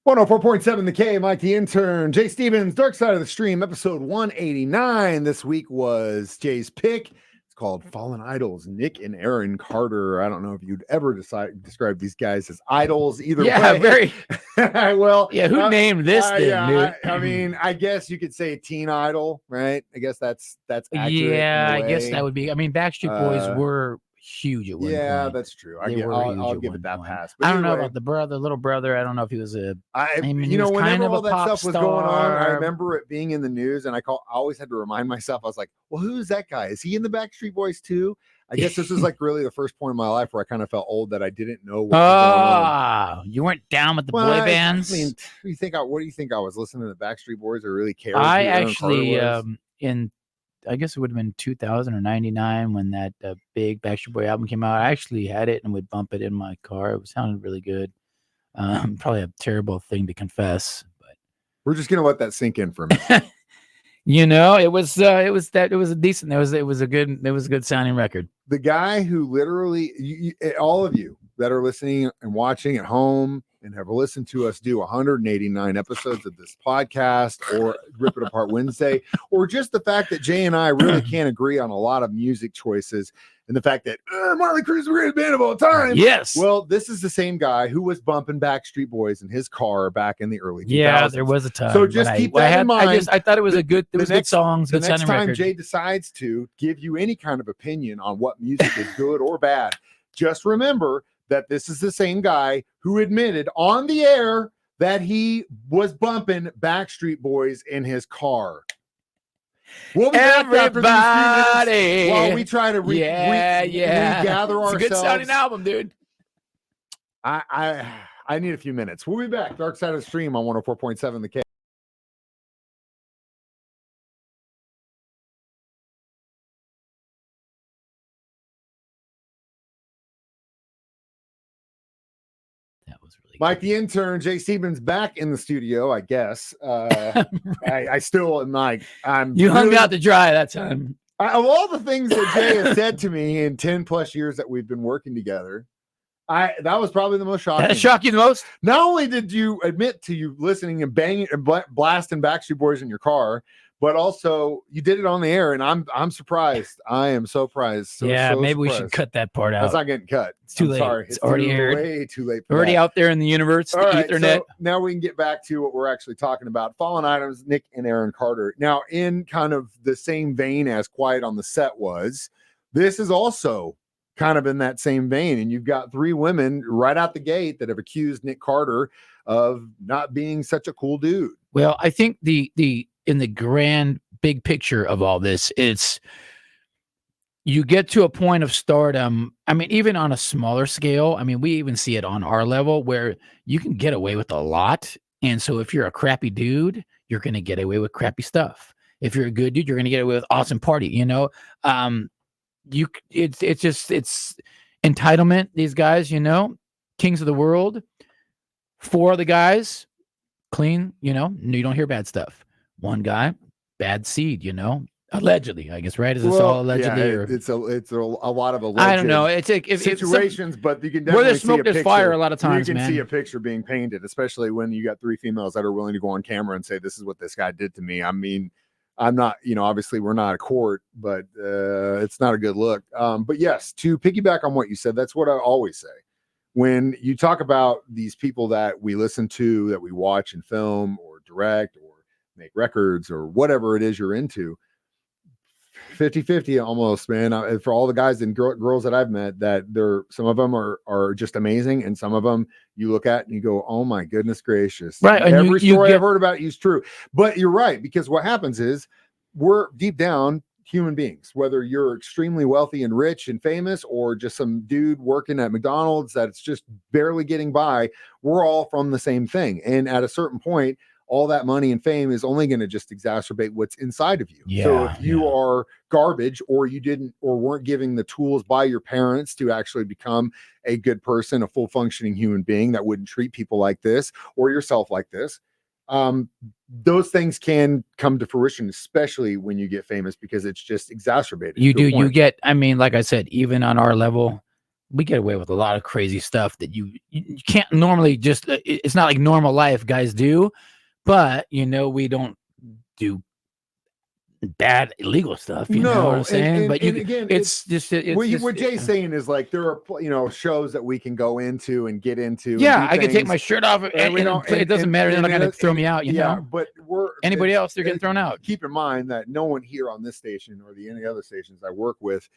104.7 The K, Mike the Intern, Jay Stevens, Dark Side of the Stream, episode 189. This week was Jay's pick. It's called Fallen Idols, Nick and Aaron Carter. I don't know if you'd ever describe these guys as idols either way. Very. Well, yeah, who named this thing, dude? I mean, I guess you could say teen idol, right? I guess that's accurate. Yeah, I guess that would be. I mean, Backstreet Boys were huge at one point. That's true. I'll give it that pass. But I don't know about the little brother. I don't know if he was a. Whenever all that stuff was going on, I star. remember it being in the news, and I always had to remind myself. I was like, "Well, who is that guy? Is he in the Backstreet Boys too?" I guess this was like really the first point in my life where I kind of felt old that I didn't know what was going on. You weren't down with the boy bands. I mean, what do you think I was listening to the Backstreet Boys or really cared? I actually I guess it would have been 2000 or 99 when that big Backstreet Boy album came out. I actually had it and would bump it in my car. It sounded really good. Probably a terrible thing to confess, but we're just gonna let that sink in for a minute. It was a good sounding record. The guy who literally, all of you that are listening and watching at home and have listened to us do 189 episodes of this podcast or Rip It Apart Wednesday, or just the fact that Jay and I really can't agree on a lot of music choices, and the fact that Motley Crue is the greatest band of all time. Yes. Well, this is the same guy who was bumping Backstreet Boys in his car back in the early 2000s. Yeah, there was a time. So just keep that in mind. I thought it was good songs, good sounding record. The next time Jay decides to give you any kind of opinion on what music is good or bad, just remember that this is the same guy who admitted on the air that he was bumping Backstreet Boys in his car. We'll be back after these 3 minutes while we try to regather ourselves. It's a good sounding album, dude. I need a few minutes. We'll be back. Dark Side of the Stream on 104.7 The K. Mike the Intern, Jay Stevens back in the studio, I guess. I still am like, you hung out to dry that time. Of all the things that Jay has said to me in 10 plus years that we've been working together, that was probably the most shocking. That shocked you the most? Not only did you admit to you listening and banging and blasting Backstreet Boys in your car, but also you did it on the air, and I'm surprised. I am so surprised. Maybe we should cut that part out. That's not getting cut. It's too late. Sorry. It's already aired. Way too late. Already out there in the universe, the Ethernet. So now we can get back to what we're actually talking about. Fallen Items, Nick and Aaron Carter. Now, in kind of the same vein as Quiet on the Set was, this is also kind of in that same vein. And you've got 3 women right out the gate that have accused Nick Carter of not being such a cool dude. Well, I think in the grand big picture of all this, it's you get to a point of stardom. I mean, even on a smaller scale, I mean, we even see it on our level where you can get away with a lot. And so if you're a crappy dude, you're going to get away with crappy stuff. If you're a good dude, you're going to get away with awesome party, it's entitlement. These guys, kings of the world, 4 of the guys clean, you don't hear bad stuff. 1 guy, bad seed, allegedly, I guess, right? Is this all allegedly? Yeah, it's a lot of alleged. I don't know. It's situations, but you can definitely where there's smoke, there's fire. A lot of times, you can see a picture being painted, especially when you got 3 females that are willing to go on camera and say, "This is what this guy did to me." I mean, I'm not, obviously we're not a court, but it's not a good look. But yes, to piggyback on what you said, that's what I always say. When you talk about these people that we listen to, that we watch and film or direct or make records or whatever it is you're into, 50-50 almost, man. For all the guys and girls that I've met, that some of them are just amazing, and some of them you look at and you go, oh my goodness gracious. Right. Every story I've heard about you is true. But you're right, because what happens is we're deep down human beings, whether you're extremely wealthy and rich and famous or just some dude working at McDonald's that's just barely getting by. We're all from the same thing. And at a certain point, all that money and fame is only going to just exacerbate what's inside of you. Yeah, so if you are garbage, or you didn't or weren't given the tools by your parents to actually become a good person, a full functioning human being that wouldn't treat people like this or yourself like this, those things can come to fruition, especially when you get famous, because it's just exacerbated. You get, I mean, like I said, even on our level, we get away with a lot of crazy stuff that you can't normally just. It's not like normal life guys do, but we don't do bad illegal stuff. You know what I'm No, saying? But and again, it's just what Jay's saying is like there are shows that we can go into and get into. Yeah, and do I can take things, my shirt off and we don't. it doesn't matter. They're not going to throw me out. Yeah, but anybody else, they're getting thrown out. Keep in mind that no one here on this station or any other stations I work with,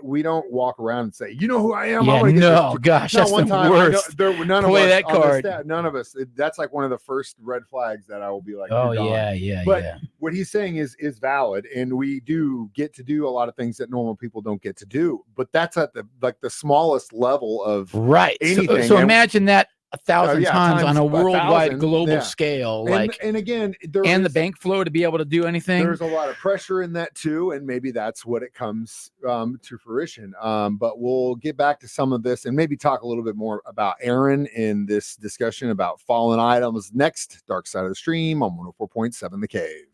we don't walk around and say, "You know who I am." Yeah, no, gosh, that's one the time. worst. There were none Play of us that card. staff, none of us. That's like one of the first red flags that I will be like, "Oh yeah." But what he's saying is valid, and we do get to do a lot of things that normal people don't get to do. But that's at the smallest level of anything. So imagine that 1,000 times on a worldwide global scale, and again, the bank flow to be able to do anything. There's a lot of pressure in that too, and maybe that's what it comes to fruition. But we'll get back to some of this and maybe talk a little bit more about Aaron in this discussion about fallen items next. Dark Side of the Stream on 104.7 The Cave.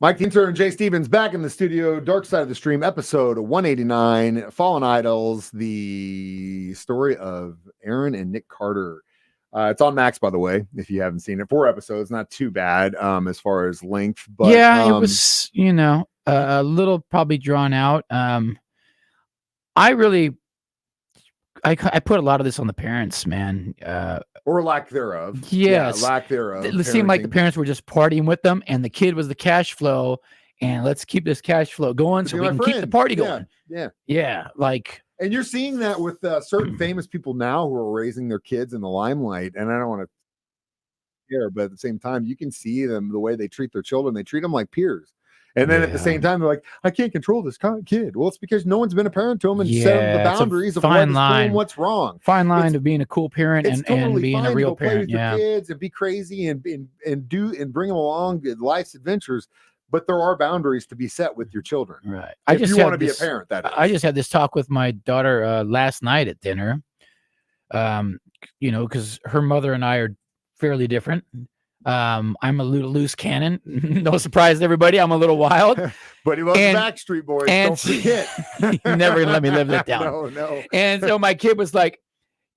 Mike the Intern, Jay Stevens back in the studio. Dark Side of the Stream, episode 189, Fallen Idols, the story of Aaron and Nick Carter. It's on Max, by the way, if you haven't seen it. 4 episodes, not too bad as far as length. But it was, a little probably drawn out. I put a lot of this on the parents, man. Or lack thereof. Yes. Yeah, lack thereof. It seemed like the parents were just partying with them, and the kid was the cash flow, and let's keep this cash flow going so we can keep the party going. Yeah. Like, and you're seeing that with certain famous people now who are raising their kids in the limelight, and I don't want to care, but at the same time, you can see them, the way they treat their children. They treat them like peers. And then at the same time, they're like, I can't control this kid. Well, it's because no one's been a parent to them and set them the boundaries of what's cool and what's wrong. Fine line of being a cool parent and being a real parent. Play with your kids and be crazy and bring them along in life's adventures. But there are boundaries to be set with your children. Right. If you want to be a parent, that is. I just had this talk with my daughter last night at dinner. Because her mother and I are fairly different. I'm a little loose cannon. No surprise to everybody. I'm a little wild. But he loves Backstreet Boys. Don't forget. You never let me live that down. No. And so my kid was like,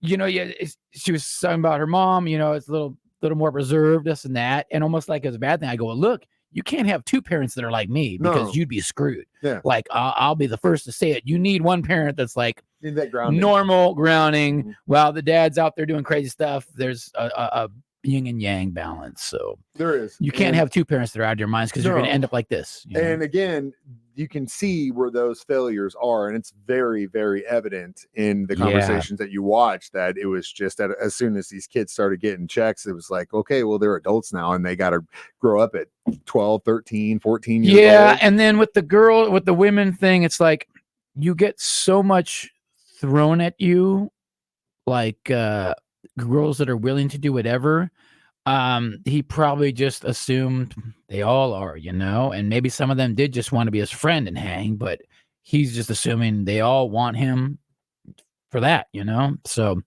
she was talking about her mom, it's a little more reserved, this and that. And almost like it's a bad thing. I go, well, look, you can't have 2 parents that are like me because you'd be screwed. Yeah. Like I'll be the first to say it. You need one parent that's like that normal grounding. Mm-hmm. While the dad's out there doing crazy stuff, there's a yin and yang balance. So there is. You can't have 2 parents that are out of your minds because you're going to end up like this. And again, you can see where those failures are, and it's very, very evident in the conversations that you watch that it was just that as soon as these kids started getting checks, it was like, okay, well, they're adults now and they got to grow up at 12, 13, 14 years old. Yeah, and then with the women thing, it's like you get so much thrown at you, like girls that are willing to do whatever. He probably just assumed they all are, and maybe some of them did just want to be his friend and hang, but he's just assuming they all want him for that, so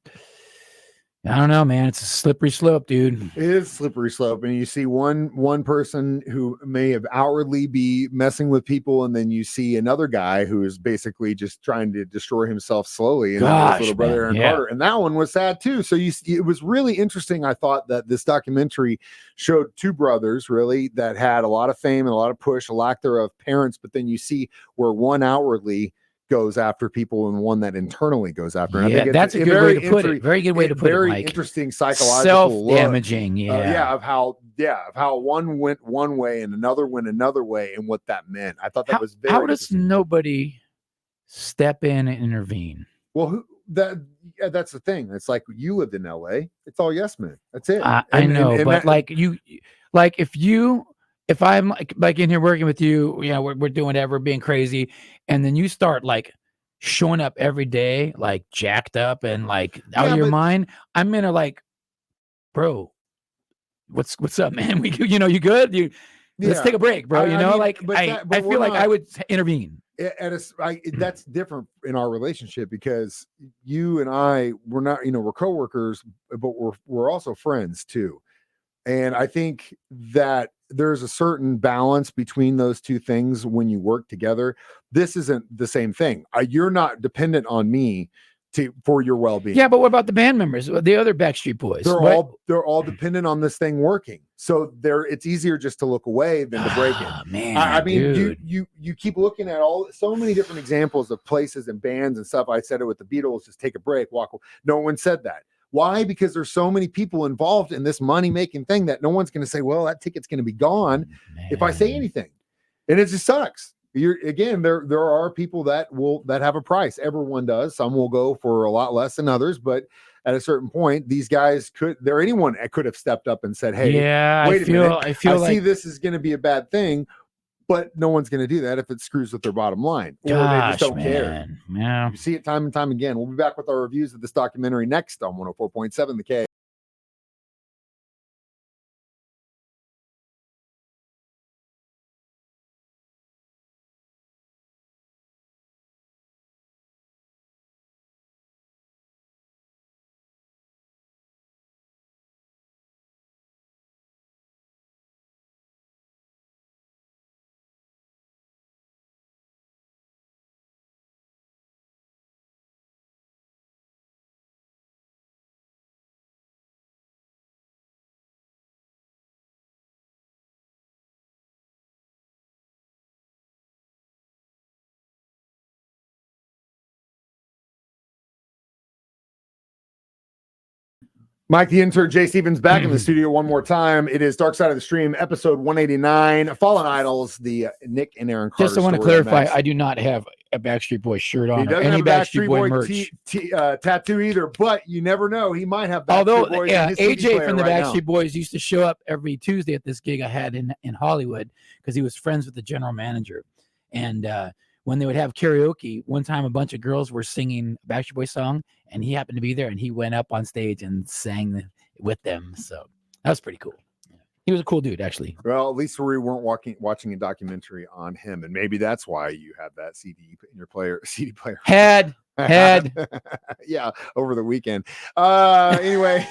I don't know, man. It's a slippery slope, dude. It is a slippery slope. And you see one person who may have outwardly be messing with people, and then you see another guy who is basically just trying to destroy himself slowly. And his little brother, Aaron Carter. And that one was sad too. So it was really interesting. I thought that this documentary showed 2 brothers really that had a lot of fame and a lot of push, a lack thereof parents, but then you see where one outwardly goes after people and one that internally goes after. And I think that's a good way to put it. Very good way to put it. Very interesting psychological self-damaging. Of how one went one way and another went another way, and what that meant. I thought that was very. How does nobody step in and intervene? Well, that's the thing. It's like you lived in LA. It's all yes men. That's it. I know, but if I'm like in here working with you, we're doing whatever, being crazy, and then you start like showing up every day, like jacked up and like out of your mind, I'm gonna like, bro, what's up, man? You good? Let's take a break, bro. I feel like I would intervene. That's different in our relationship because you and I, we're not, we're coworkers, but we're also friends too. And I think that there's a certain balance between those two things when you work together. This isn't the same thing. You're not dependent on me for your well-being. Yeah, but what about the band members, the other Backstreet Boys? They're all dependent on this thing working. So it's easier just to look away than to break it. Man, I mean, dude. you keep looking at so many different examples of places and bands and stuff. I said it with the Beatles, just take a break, walk away. No one said that. Why? Because there's so many people involved in this money-making thing that no one's going to say, well, that ticket's going to be gone if I say anything. And it just sucks. There are people that have a price. Everyone does. Some will go for a lot less than others, but at a certain point, these guys anyone could have stepped up and said, hey, wait a minute. I see this is going to be a bad thing. But no one's going to do that if it screws with their bottom line. Or they just don't care. Yeah. You see it time and time again. We'll be back with our reviews of this documentary next on 104.7 The K. Mike the Intern, Jay Stevens back in the studio one more time. It is Dark Side of the Stream, episode 189, Fallen Idols, the Nick and Aaron Carter. Just I want to clarify, I do not have a Backstreet Boy shirt on. He doesn't have a Backstreet Boy merch tattoo either, but you never know. He might have Backstreet Boys. Although, AJ from the Backstreet Boys used to show up every Tuesday at this gig I had in Hollywood because he was friends with the general manager. And when they would have karaoke, one time a bunch of girls were singing a Backstreet Boy song, and he happened to be there, and he went up on stage and sang with them. So that was pretty cool. He was a cool dude, actually. Well, at least we weren't watching a documentary on him, and maybe that's why you have that CD in your CD player. Had. Yeah, over the weekend. Anyway,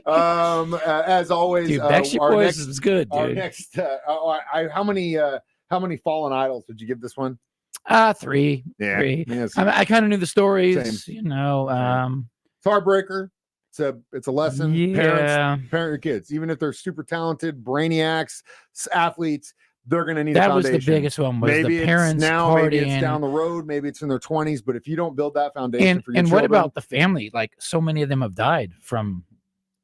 as always, dude, Backstreet Boys is good, dude. Our next, how many Fallen Idols would you give this one? 3. Yeah, 3. I kind of knew the stories. Same. You know, it's a heartbreaker. It's a lesson. Yeah. Parent your kids, even if they're super talented, brainiacs, athletes. They're going to need that a foundation. Was the biggest one. Was maybe the parents it's now, partying. maybe it's down the road, maybe it's in their 20s. But if you don't build that foundation for your and children, what about the family? Like so many of them have died from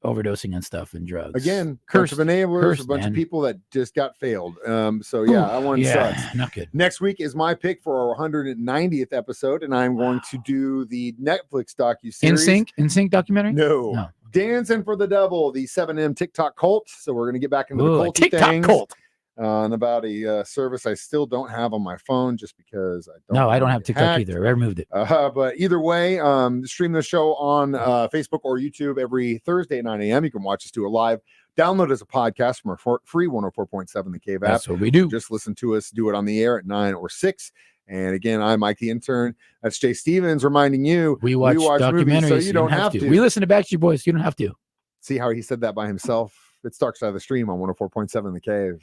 overdosing and stuff and drugs. Again, cursed bunch of enablers, a bunch man. of people that just got failed. So yeah, that one sucks. Not good. Next week is my pick for our 190th episode, and I'm going to do the Netflix docuseries. NSYNC documentary? No. Dancing for the Devil, the 7M TikTok cult. So we're going to get back into the cult TikTok cult. And about a service I still don't have on my phone just because I don't have TikTok either. I removed it. But either way, stream the show on Facebook or YouTube every Thursday at 9 a.m. You can watch us do it live. Download as a podcast from our free 104.7 The Cave app. That's what we do. Just listen to us do it on the air at 9 or 6. And again, I'm Mike the Intern. That's Jay Stevens reminding you we watch documentaries, movies, so you don't have to. We listen to Backstreet Boys. You don't have to. See how he said that by himself? It's Dark Side of the Stream on 104.7 The Cave.